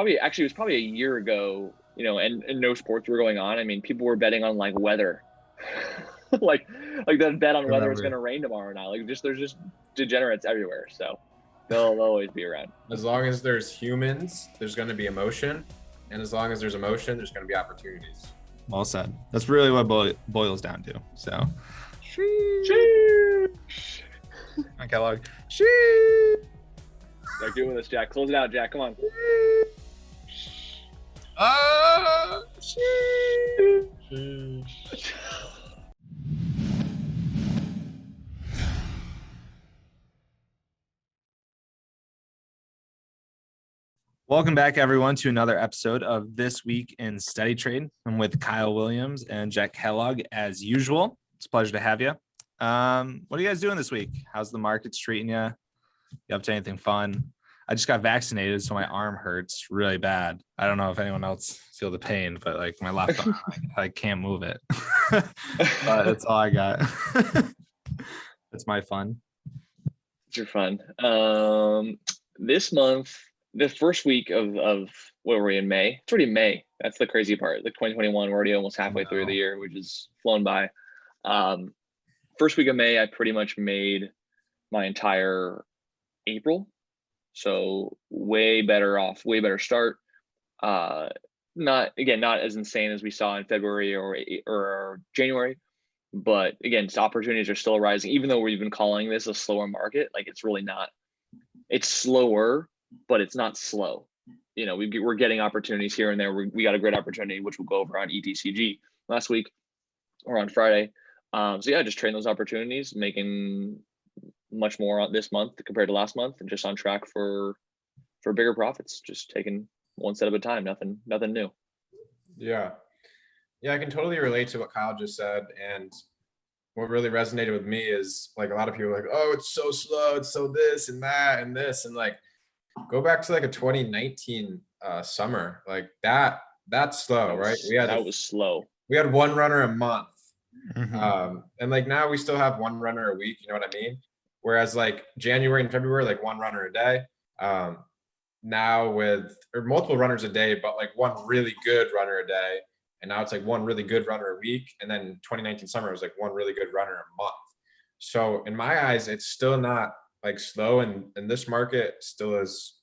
it was probably a year ago, and no sports were going on. I mean, people were betting on like weather, like that bet on whether it's going to rain tomorrow now. Like there's just degenerates everywhere. So they'll always be around. As long as there's humans, there's going to be emotion. And as long as there's emotion, there's going to be opportunities. Well said. That's really what boils down to. So, Sheesh. on Kellogg. Sheesh. Start doing this, Jack. Close it out, Jack. Come on. Welcome back, everyone, to another episode of This Week in Steady Trade. I'm with Kyle Williams and Jack Kellogg as usual. It's a pleasure to have you. What are you guys doing this week? How's the market treating you? You up to anything fun? I just got vaccinated, so my arm hurts really bad. I don't know if anyone else feel the pain, but like my left arm, I can't move it. But that's all I got. That's my fun. It's your fun. This month, the first week of what were we in May? It's already May. That's the crazy part. The 2021, we're already almost halfway through the year, which is flown by. First week of May, I pretty much made my entire April. So way better start. Not as insane as we saw in February or January, but again, opportunities are still rising. Even though we've been calling this a slower market, like it's really not. It's slower, but it's not slow. We're getting opportunities here and there. We got a great opportunity, which we'll go over on ETCG last week or on Friday. So yeah, just trading those opportunities, making much more this month compared to last month, and just on track for bigger profits. Just taking one step at a time. Nothing new. Yeah, I can totally relate to what Kyle just said. And what really resonated with me is like a lot of people are like, oh, it's so slow. It's so this and that and this. And like, go back to like a 2019 summer, like that's slow, right? That was slow. We had one runner a month. Mm-hmm. And like now we still have one runner a week, you know what I mean? Whereas like January and February, like one runner a day. Now with multiple runners a day, but like one really good runner a day. And now it's like one really good runner a week. And then 2019 summer was like one really good runner a month. So in my eyes, it's still not like slow, and this market still is,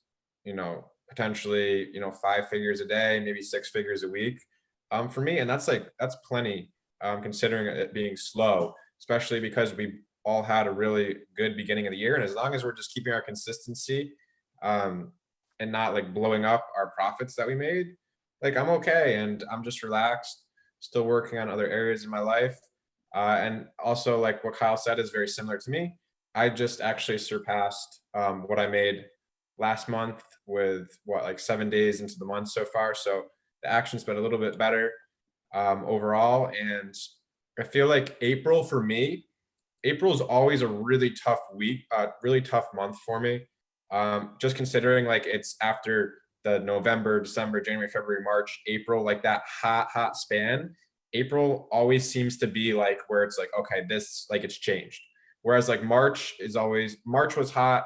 potentially, 5 figures a day, maybe 6 figures a week, for me. And that's plenty, considering it being slow, especially because we all had a really good beginning of the year. And as long as we're just keeping our consistency, and not like blowing up our profits that we made, like I'm okay. And I'm just relaxed, still working on other areas in my life. And also like what Kyle said is very similar to me. I just actually surpassed what I made last month with 7 days into the month so far. So the action's been a little bit better overall. And I feel like April for me, April is always a really tough week, really tough month for me. Just considering like it's after the November, December, January, February, March, April, like that hot span. April always seems to be like where it's like, okay, this like it's changed. Whereas like March was hot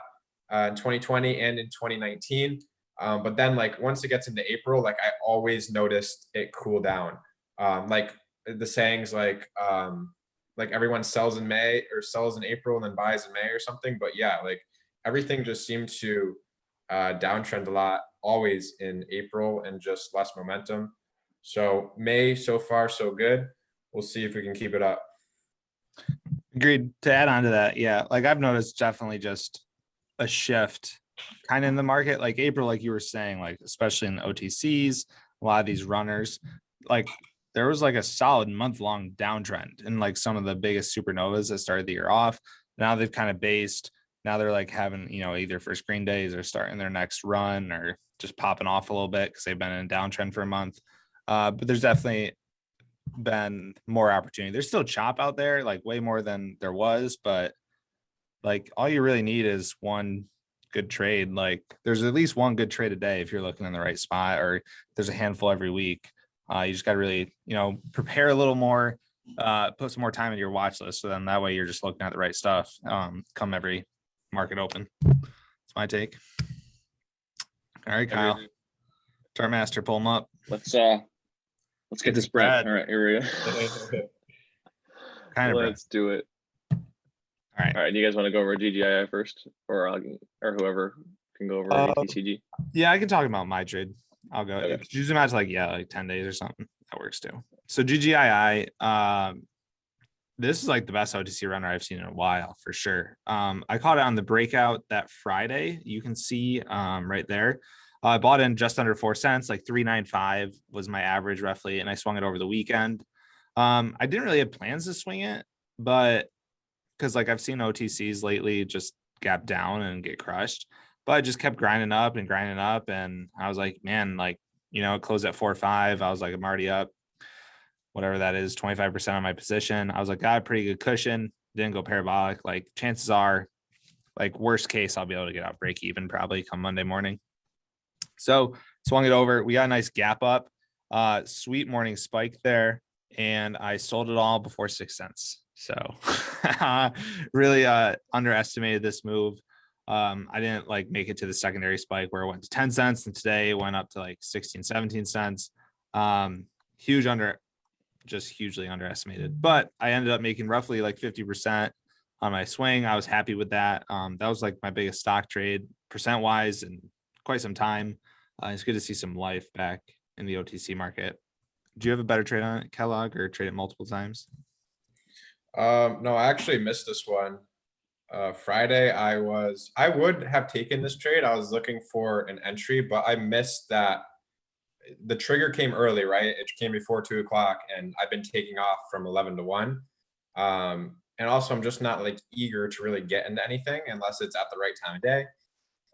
in 2020 and in 2019. But then like once it gets into April, like I always noticed it cool down. Like the sayings like everyone sells in May or sells in April and then buys in May or something. But yeah, like everything just seemed to downtrend a lot always in April and just less momentum. So May so far so good. We'll see if we can keep it up. Agreed. To add on to that, yeah, like I've noticed definitely just a shift kind of in the market. Like April, like you were saying, like especially in the OTCs, a lot of these runners, like there was like a solid month-long downtrend in like some of the biggest supernovas that started the year off. Now they've kind of based. Now they're like having, either first green days or starting their next run or just popping off a little bit because they've been in a downtrend for a month. But there's definitely been more opportunity. There's still chop out there, like way more than there was, but like all you really need is one good trade. Like there's at least one good trade a day if you're looking in the right spot, or there's a handful every week. You just got to really, prepare a little more, put some more time in your watch list. So then that way you're just looking at the right stuff come every market open. That's my take. All right, Kyle. Chart master, pull them up. Let's get the the spread. spread. All right, here we go. Kind of. Let's do it. All right. All right. Do you guys want to go over GGII first, or whoever can go over ETCG? Yeah, I can talk about my trade. I'll go. Okay. You zoom out to like 10 days or something. That works too. So GGII, this is like the best OTC runner I've seen in a while for sure. I caught it on the breakout that Friday. You can see right there. I bought in just under 4 cents, like 3.95 was my average roughly, and I swung it over the weekend. I didn't really have plans to swing it, but because like I've seen OTCs lately just gap down and get crushed, but I just kept grinding up, and I was like, man, like, it closed at 4.5. I was like, I'm already up, whatever that is, 25% on my position. I was like, got a pretty good cushion, didn't go parabolic. Like chances are, like worst case, I'll be able to get out break even probably come Monday morning. So swung it over. We got a nice gap up, sweet morning spike there. And I sold it all before 6 cents. So really underestimated this move. I didn't like make it to the secondary spike where it went to 10 cents. And today it went up to like 16, 17 cents. Just hugely underestimated. But I ended up making roughly like 50% on my swing. I was happy with that. That was like my biggest stock trade percent wise in quite some time. It's good to see some life back in the OTC market. Do you have a better trade on it, Kellogg, or trade it multiple times? No, I actually missed this one. Friday, I would have taken this trade. I was looking for an entry, but I missed that the trigger came early, right? It came before 2 o'clock, and I've been taking off from 11 to 1. And also I'm just not like eager to really get into anything unless it's at the right time of day.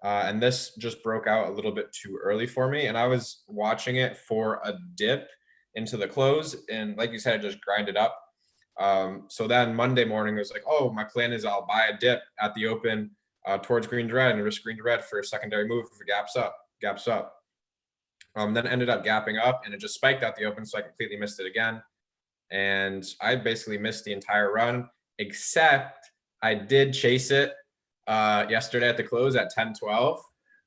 And this just broke out a little bit too early for me. And I was watching it for a dip into the close. And like you said, it just grinded up. So then Monday morning, it was like, oh, my plan is I'll buy a dip at the open towards green to red and risk green to red for a secondary move if it gaps up. Then ended up gapping up and it just spiked at the open. So I completely missed it again. And I basically missed the entire run, except I did chase it yesterday at the close at 10.12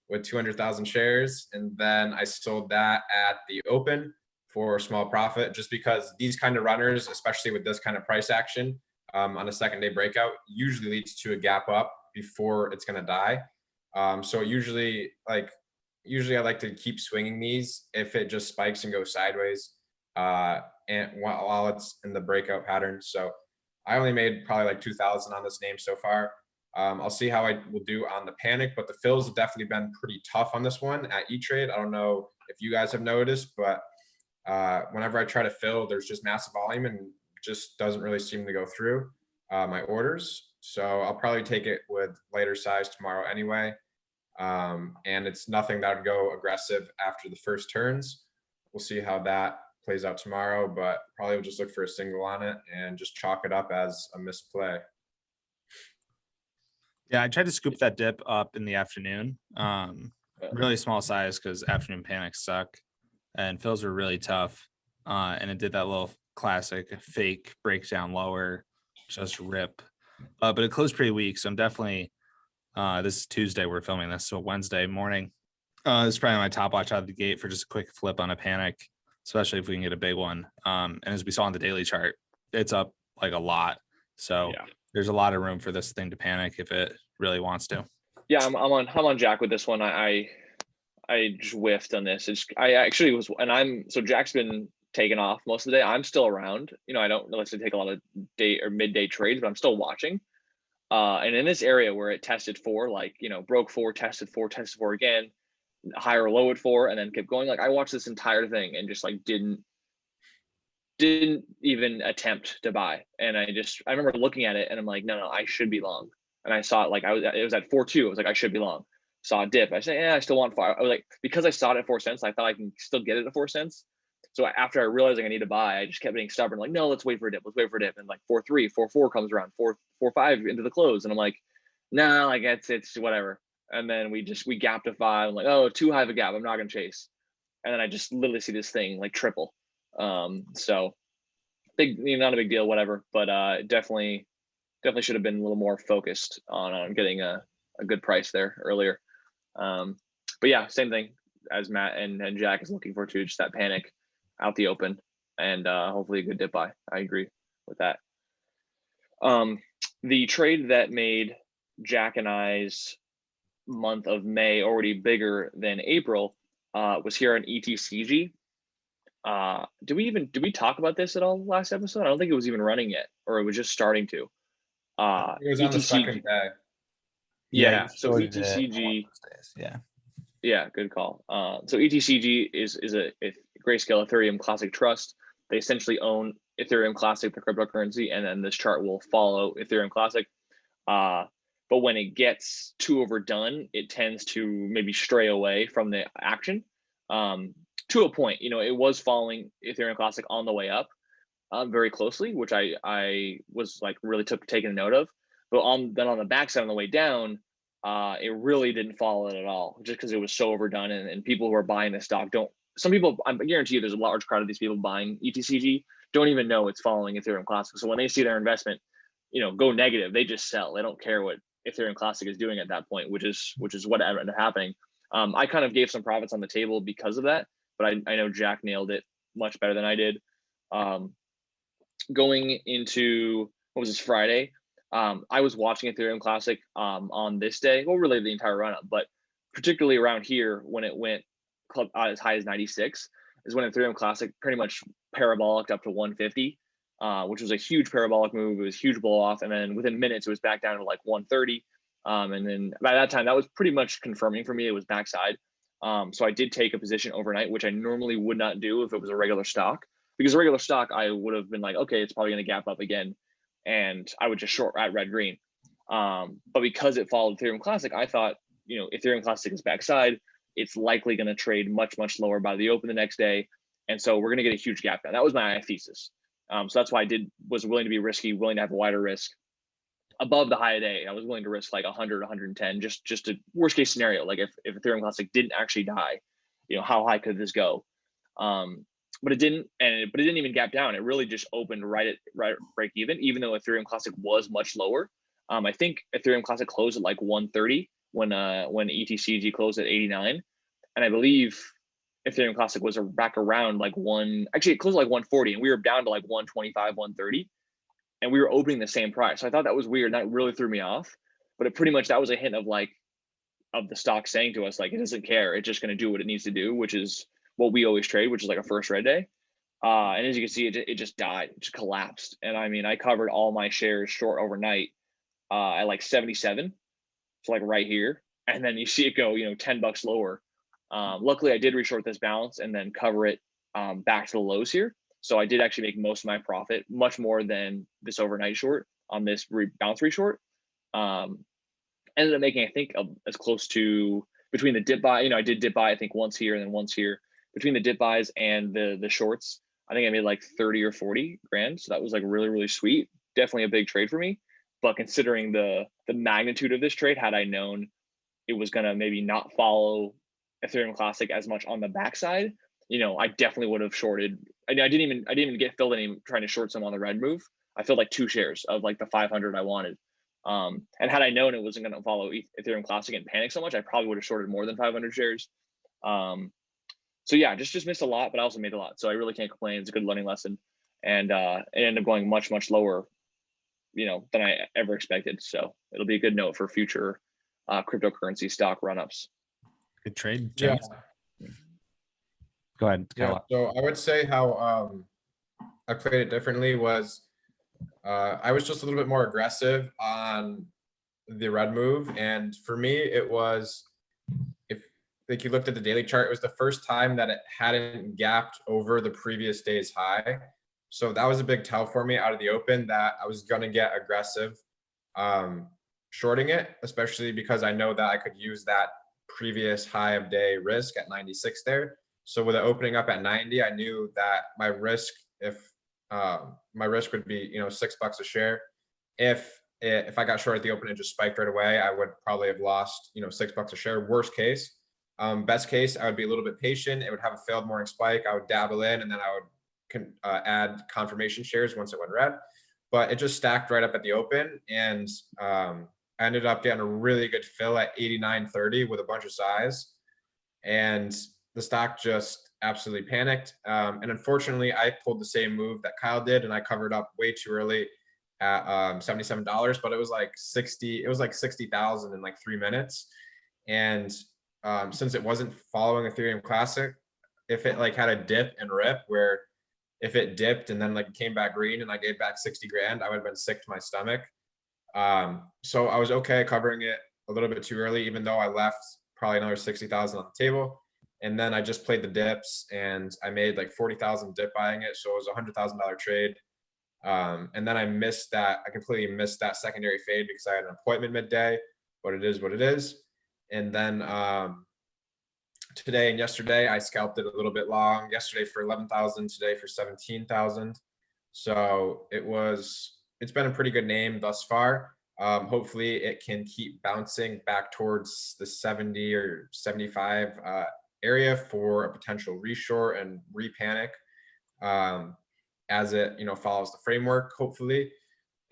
with 200,000 shares. And then I sold that at the open for a small profit, just because these kind of runners, especially with this kind of price action on a second day breakout, usually leads to a gap up before it's going to die. So usually I like to keep swinging these if it just spikes and goes sideways and while it's in the breakout pattern. So I only made probably like 2,000 on this name so far. I'll see how I will do on the panic, but the fills have definitely been pretty tough on this one at E-Trade. I don't know if you guys have noticed, but whenever I try to fill, there's just massive volume and just doesn't really seem to go through my orders. So I'll probably take it with lighter size tomorrow anyway. And it's nothing that would go aggressive after the first turns. We'll see how that plays out tomorrow, but probably will just look for a single on it and just chalk it up as a misplay. Yeah, I tried to scoop that dip up in the afternoon. Really small size because afternoon panics suck and fills were really tough. And it did that little classic fake breakdown lower, just rip. But it closed pretty weak. So I'm definitely, this is Tuesday, we're filming this. So Wednesday morning, this is probably my top watch out of the gate for just a quick flip on a panic, especially if we can get a big one. And as we saw on the daily chart, it's up like a lot. So yeah, there's a lot of room for this thing to panic if it really wants to. Yeah, I'm on Jack with this one. I just whiffed on this. I actually was, and so Jack's been taken off most of the day. I'm still around. I don't necessarily take a lot of day or midday trades, but I'm still watching. And in this area where it tested 4, like, broke 4, tested 4 again, higher low at 4, and then kept going. Like I watched this entire thing and just like didn't even attempt to buy. And I remember looking at it and I'm like, no, I should be long. And I saw it like it was at 4.2. I was like, I should be long. Saw a dip. I said, yeah, I still want 5. I was like, because I saw it at 4 cents, I thought I can still get it at 4 cents. So after I realized I need to buy, I just kept being stubborn. Like, no, let's wait for a dip. And like 4.3, 4.4 comes around, 4.5 into the close. And I'm like, no, like it's whatever. And then we gapped to 5. I'm like, oh, too high of a gap. I'm not going to chase. And then I just literally see this thing like triple. So big, not a big deal, whatever, but definitely should have been a little more focused on getting a good price there earlier. But yeah, same thing. as Matt and Jack is looking for too, just that panic out the open, and hopefully a good dip buy. I agree with that. The trade that made Jack and I's month of May already bigger than April was here on ETCG. Did we talk about this at all last episode? I don't think it was even running yet, or it was just starting to. It was on the second day. Yeah, you so shorted it ETCG. one of those days. Yeah, good call. So ETCG is a Grayscale Ethereum Classic Trust. They essentially own Ethereum Classic, the cryptocurrency, and then this chart will follow Ethereum Classic. But when it gets too overdone, it tends to maybe stray away from the action. To a point, it was following Ethereum Classic on the way up very closely, which I was like really taking note of. But then on the backside on the way down, it really didn't follow it at all, just because it was so overdone, and people who are buying this stock don't. Some people, I guarantee you, there's a large crowd of these people buying ETCG don't even know it's following Ethereum Classic. So when they see their investment, go negative, they just sell. They don't care what Ethereum Classic is doing at that point, which is what ended up happening. I kind of gave some profits on the table because of that, but I know Jack nailed it much better than I did. Going into what was this Friday? I was watching Ethereum Classic on this day, well, really the entire run up, but particularly around here when it went as high as 96 is when Ethereum Classic pretty much parabolic up to 150, which was a huge parabolic move. It was a huge blow off, and then within minutes it was back down to like 130. And then by that time, that was pretty much confirming for me it was backside. So I did take a position overnight, which I normally would not do if it was a regular stock, because a regular stock I would have been like, okay, it's probably going to gap up again, and I would just short at red green. But because it followed Ethereum Classic, I thought, Ethereum Classic is backside. It's likely going to trade much, much lower by the open the next day. And so we're going to get a huge gap down. That was my thesis. So that's why was willing to be risky, willing to have a wider risk above the high day. I was willing to risk like 100, 110, just a worst case scenario. Like if Ethereum Classic didn't actually die, how high could this go? But it didn't, but it didn't even gap down. It really just opened right at break even though Ethereum Classic was much lower. I think Ethereum Classic closed at like 130 when ETCG closed at 89, and I believe Ethereum Classic was back around like it closed at like 140, and we were down to like 125, 130, and we were opening the same price. So I thought that was weird. That really threw me off. But that was a hint of the stock saying to us, like, it doesn't care. It's just going to do what it needs to do, which is what we always trade, which is like a first red day. And as you can see, it just died, it just collapsed. And I mean, I covered all my shares short overnight at like 77. So like right here. And then you see it go, $10 lower. Luckily I did reshort this balance and then cover it back to the lows here. So I did actually make most of my profit, much more than this overnight short on this bounce reshort. Ended up making, I think, as close to between the dip buy, I did dip buy, I think once here and then once here. Between the dip buys and the shorts, I think I made like 30 or 40 grand. So that was like really, really sweet. Definitely a big trade for me. But considering the magnitude of this trade, had I known it was gonna maybe not follow Ethereum Classic as much on the backside, I definitely would have shorted. I didn't even get filled any trying to short some on the red move. I filled like 2 shares of like the 500 I wanted. And had I known it wasn't gonna follow Ethereum Classic and panic so much, I probably would have shorted more than 500 shares. So yeah, just missed a lot, but I also made a lot. So I really can't complain. It's a good learning lesson, and it ended up going much, much lower, than I ever expected. So it'll be a good note for future cryptocurrency stock run-ups. Good trade, Yeah. James. Go ahead. Yeah. So I would say how I played it differently was I was just a little bit more aggressive on the red move. And for me, it was, if like you looked at the daily chart, it was the first time that it hadn't gapped over the previous day's high. So that was a big tell for me out of the open that I was going to get aggressive shorting it, especially because I know that I could use that previous high of day risk at 96 there. So with it opening up at 90, I knew that my risk, my risk would be, $6 a share. If I got short at the open and just spiked right away, I would probably have lost, $6 a share. Worst case. Best case, I would be a little bit patient. It would have a failed morning spike. I would dabble in, and then I would add confirmation shares once it went red. But it just stacked right up at the open, and I ended up getting a really good fill at 89.30 with a bunch of size. And the stock just absolutely panicked. And unfortunately, I pulled the same move that Kyle did, and I covered up way too early at $77, but it was like 60,000 in like 3 minutes. And since it wasn't following Ethereum Classic, if it like had a dip and rip where if it dipped and then like came back green and I gave back 60 grand, I would have been sick to my stomach. So I was okay covering it a little bit too early, even though I left probably another 60,000 on the table. And then I just played the dips and I made like 40,000 dip buying it. So it was a $100,000 trade. And then I completely missed that secondary fade because I had an appointment midday, but it is what it is. And then today and yesterday, I scalped it a little bit long. Yesterday for 11,000, today for 17,000. So it's been a pretty good name thus far. Hopefully it can keep bouncing back towards the 70 or 75 area for a potential reshort and repanic as it follows the framework, hopefully.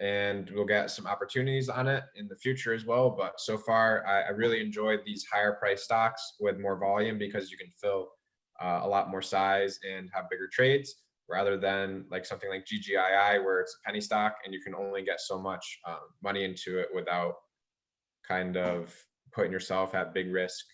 And we'll get some opportunities on it in the future as well. But so far, I really enjoyed these higher price stocks with more volume because you can fill a lot more size and have bigger trades rather than like something like GGII where it's a penny stock and you can only get so much money into it without kind of putting yourself at big risk.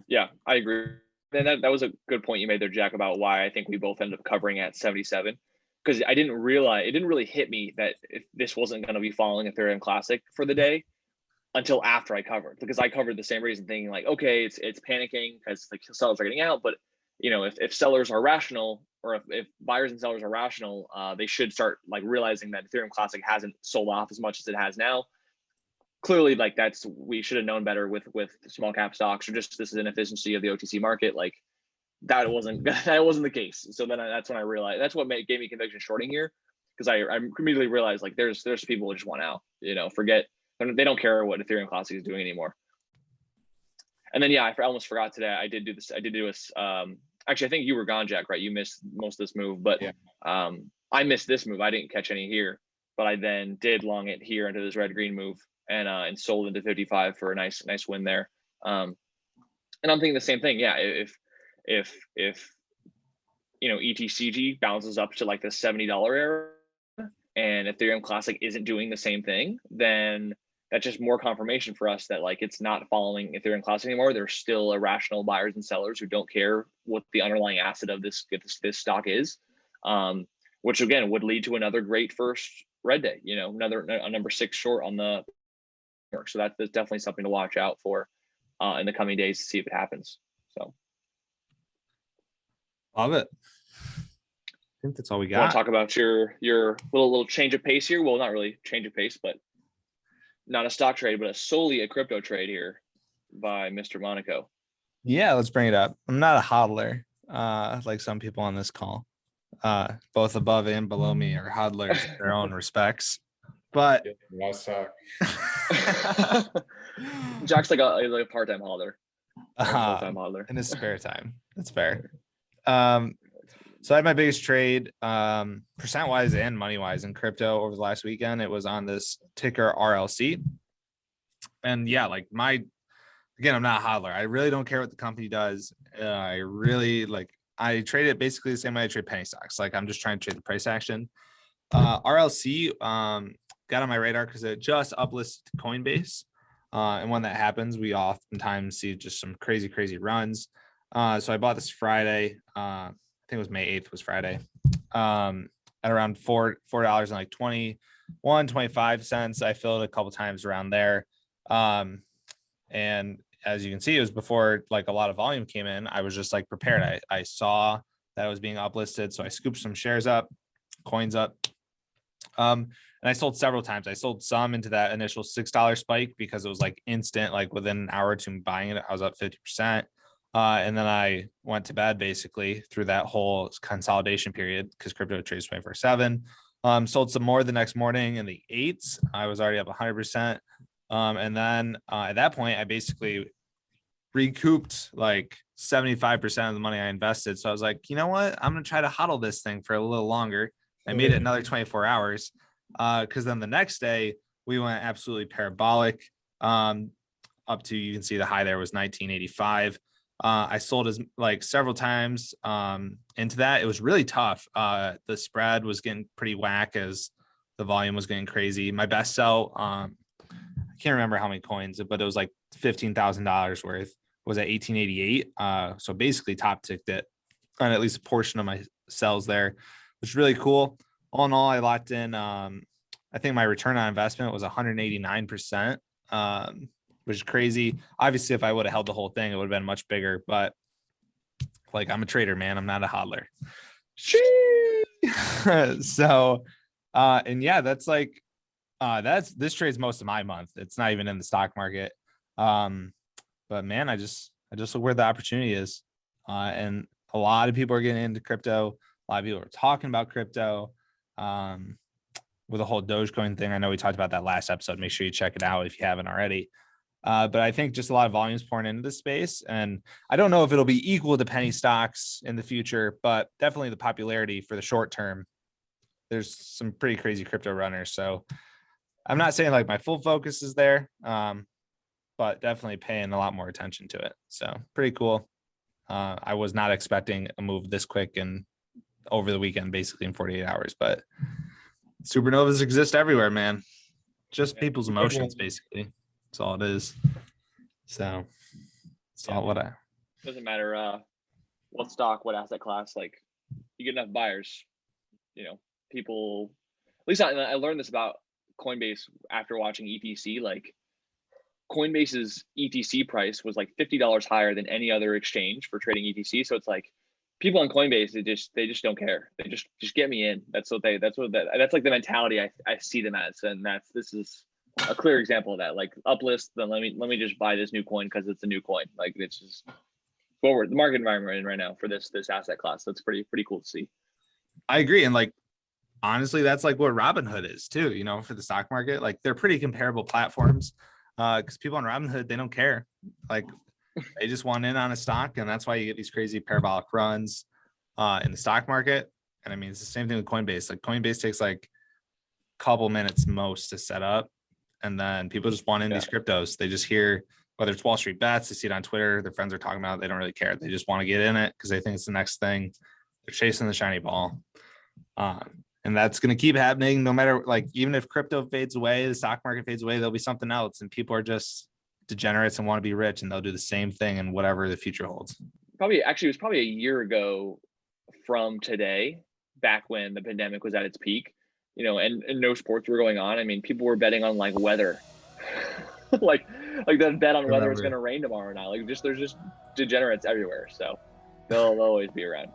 Yeah, I agree. And that was a good point you made there, Jack, about why I think we both ended up covering at 77. Because I didn't realize, it didn't really hit me that if this wasn't going to be following Ethereum Classic for the day until after I covered, because I covered the same reason, thinking like, okay, it's panicking because like sellers are getting out, but if sellers are rational, or if buyers and sellers are rational, they should start like realizing that Ethereum Classic hasn't sold off as much as it has now. Clearly, like we should have known better with small cap stocks, or just this is an efficiency of the OTC market, like. That wasn't the case. So then that's when I realized that's what gave me conviction shorting here, because I immediately realized like there's people who just want out. Forget, they don't care what Ethereum Classic is doing anymore. And then I almost forgot today. I did do this. Actually, I think you were gone, Jack. Right? You missed most of this move, but yeah. I missed this move. I didn't catch any here, but I then did long it here into this red green move and sold into 55 for a nice win there. And I'm thinking the same thing. Yeah, if ETCG bounces up to like the $70 area and Ethereum Classic isn't doing the same thing, then that's just more confirmation for us that like it's not following Ethereum Classic anymore. There's still irrational buyers and sellers who don't care what the underlying asset of this stock is, which again would lead to another great first red day. A number 6 short on the work. So that's definitely something to watch out for in the coming days to see if it happens. So. Love it. I think that's all we got. You want to talk about your little change of pace here? Well, not really change of pace, but not a stock trade, but solely a crypto trade here by Mr. Monaco. Yeah, let's bring it up. I'm not a hodler, like some people on this call. Both above and below me are hodlers in their own respects. But Jack's like a part-time hodler. Full-time hodler. In his spare time. That's fair. So I had my biggest trade, percent wise and money wise in crypto over the last weekend. It was on this ticker RLC. And yeah, like again, I'm not a hodler. I really don't care what the company does. I trade it basically the same way I trade penny stocks. Like I'm just trying to trade the price action. RLC got on my radar because it just uplisted Coinbase. And when that happens, we oftentimes see just some crazy runs. So I bought this Friday. I think it was May 8th was Friday. At around $4 and like 25 cents. I filled a couple times around there. And as you can see, it was before like a lot of volume came in. I was just like prepared. I saw that it was being uplisted. So I scooped some shares up, coins up. And I sold several times. I sold some into that initial $6 spike because it was like instant, like within an hour or two buying it, I was up 50%. And then I went to bed basically through that whole consolidation period because crypto trades 24/7. Sold some more the next morning in the 8s. I was already up 100%. And then at that point, I basically recouped like 75% of the money I invested. So I was like, you know what? I'm going to try to hodl this thing for a little longer. I made it another 24 hours because then the next day we went absolutely parabolic up to, you can see the high there was 1985. I sold as like several times into that. It was really tough. The spread was getting pretty whack as the volume was getting crazy. My best sell, I can't remember how many coins, but it was like $15,000 worth, was at 1888. So basically top ticked it on at least a portion of my sells there, which is really cool. All in all, I locked in. I think my return on investment was 189%, which is crazy. Obviously, if I would have held the whole thing, it would have been much bigger. But like, I'm a trader, man. I'm not a hodler. So, and yeah, that's like, this trades most of my month. It's not even in the stock market. But man, I just look where the opportunity is. And a lot of people are getting into crypto. A lot of people are talking about crypto. With the whole Dogecoin thing. I know we talked about that last episode. Make sure you check it out if you haven't already. But I think just a lot of volumes pouring into this space. And I don't know if it'll be equal to penny stocks in the future, but definitely the popularity for the short term. There's some pretty crazy crypto runners. So I'm not saying like my full focus is there, but definitely paying a lot more attention to it. So pretty cool. I was not expecting a move this quick and over the weekend, basically in 48 hours, but supernovas exist everywhere, man. Just people's emotions, basically. That's all it is. So it's all what I. Doesn't matter what stock, what asset class. Like, you get enough buyers, people. At least I learned this about Coinbase after watching ETC. Like, Coinbase's ETC price was like $50 higher than any other exchange for trading ETC. So it's like, people on Coinbase, they just don't care. They just get me in. That's like the mentality I see them as. And this is a clear example of that. Like, uplist, then let me just buy this new coin because it's a new coin. Like, it's just forward the market environment we're in right now for this asset class. That's pretty cool to see. I agree. And like, honestly, that's like what Robinhood is too, for the stock market. Like, they're pretty comparable platforms. Because people on Robinhood, they don't care. Like, they just want in on a stock, and that's why you get these crazy parabolic runs in the stock market. And I mean, it's the same thing with Coinbase. Like, Coinbase takes like a couple minutes most to set up, and then people just want in these cryptos. They just hear, whether it's Wall Street Bets, they see it on Twitter, their friends are talking about it, they don't really care. They just want to get in it because they think it's the next thing. They're chasing the shiny ball. And that's going to keep happening no matter, like, even if crypto fades away, the stock market fades away, there'll be something else. And people are just degenerates and want to be rich, and they'll do the same thing in whatever the future holds. It was probably a year ago from today, back when the pandemic was at its peak, and no sports were going on. I mean, people were betting on like weather, like the bet on whether it's going to rain tomorrow now. Like, there's just degenerates everywhere. So they'll always be around.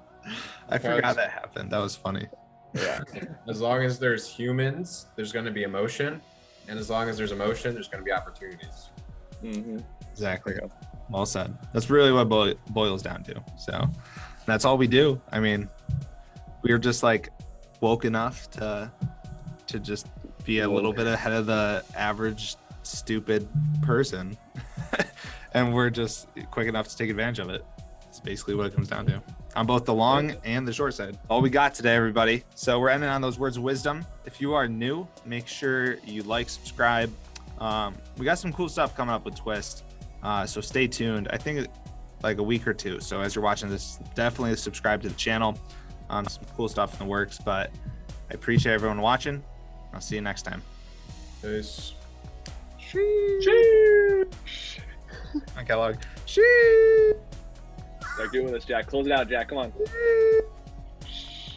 I forgot that happened. That was funny. Yeah. As long as there's humans, there's going to be emotion. And as long as there's emotion, there's going to be opportunities. Mm-hmm. Exactly. Well said. That's really what boils down to. So that's all we do. I mean, we're just like woke enough to just be a little bit ahead of the average stupid person. And we're just quick enough to take advantage of it. It's basically what it comes down to on both the long and the short side. All we got today, everybody. So we're ending on those words of wisdom. If you are new, make sure you like, subscribe. We got some cool stuff coming up with Twist. So stay tuned. I think like a week or two. So as you're watching this, definitely subscribe to the channel. Some cool stuff in the works, but I appreciate everyone watching. I'll see you next time. Peace. Sheesh. On Kellogg. Sheesh. Start doing this, Jack. Close it out, Jack. Come on. Sheesh.